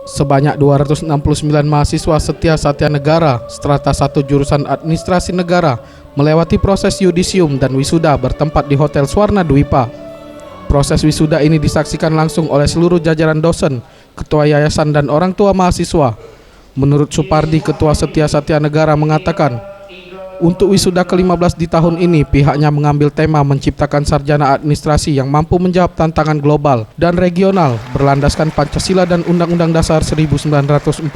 Sebanyak 269 mahasiswa Setia Satya Negara strata 1 jurusan Administrasi Negara melewati proses yudisium dan wisuda bertempat di Hotel Swarna Dwipa. Proses wisuda ini disaksikan langsung oleh seluruh jajaran dosen, ketua yayasan dan orang tua mahasiswa. Menurut Supardi, ketua Setia Satya Negara mengatakan, untuk wisuda ke-15 di tahun ini, pihaknya mengambil tema menciptakan sarjana administrasi yang mampu menjawab tantangan global dan regional berlandaskan Pancasila dan Undang-Undang Dasar 1945.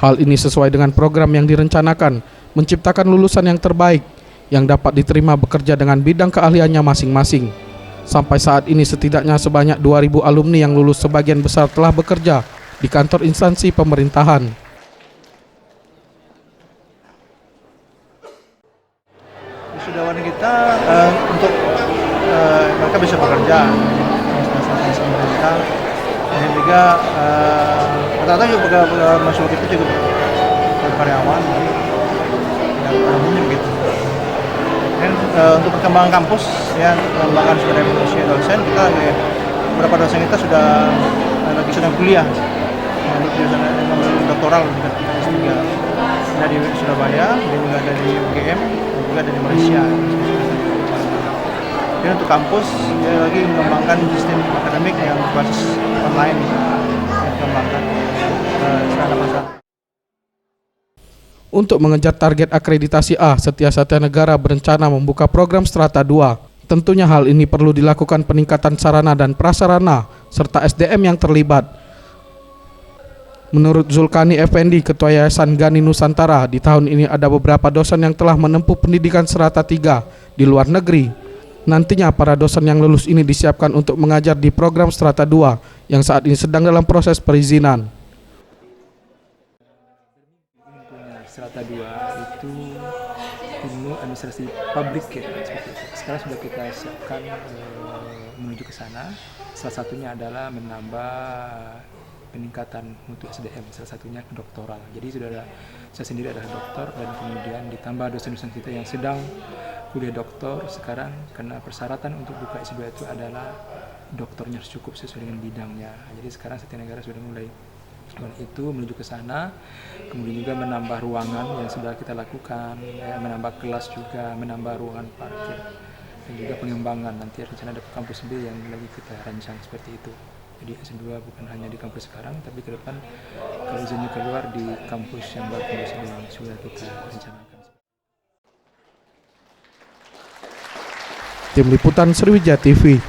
Hal ini sesuai dengan program yang direncanakan, menciptakan lulusan yang terbaik yang dapat diterima bekerja dengan bidang keahliannya masing-masing. Sampai saat ini setidaknya sebanyak 2.000 alumni yang lulus, sebagian besar telah bekerja di kantor instansi pemerintahan. Wisudawan kita untuk mereka bisa bekerja instansi pemerintah, dan juga rata-rata juga mahasiswa kita juga karyawan dan umumnya begitu. Dan untuk perkembangan kampus, ya bahkan sudah evaluasi dosen, kita beberapa dosen kita sudah kuliah, doktoral juga, ada di Surabaya, dan juga ada di UGM, dan juga ada di Malaysia. Jadi untuk kampus dia lagi mengembangkan sistem akademik yang berbasis online, dikembangkan sarana-prasarana. Untuk mengejar target akreditasi A, Setia Satya Negara berencana membuka program Strata 2. Tentunya hal ini perlu dilakukan peningkatan sarana dan prasarana serta SDM yang terlibat. Menurut Zulkani Effendi, Ketua Yayasan Gani Nusantara, di tahun ini ada beberapa dosen yang telah menempuh pendidikan Strata 3 di luar negeri. Nantinya para dosen yang lulus ini disiapkan untuk mengajar di program Strata 2 yang saat ini sedang dalam proses perizinan. Strata 2 itu ilmu administrasi publik ya, seperti itu. Sekarang sudah kita siapkan menuju ke sana. Salah satunya adalah menambah peningkatan mutu SDM, salah satunya kedoktoral. Jadi saya sendiri adalah dokter, dan kemudian ditambah dosen-dosen kita yang sedang kuliah doktor sekarang, karena persyaratan untuk buka S2 itu adalah doktornya harus cukup sesuai dengan bidangnya. Jadi sekarang Setia Negara sudah mulai itu menuju ke sana, kemudian juga menambah ruangan yang sudah kita lakukan, menambah kelas juga, menambah ruangan parkir, dan juga pengembangan. Nanti rencana ada kampus B yang lagi kita rancang seperti itu. Jadi S2 bukan hanya di kampus sekarang, tapi ke depan kalau izinnya keluar di kampus yang baru yang sudah kita rencanakan. Tim Liputan Sriwijaya TV.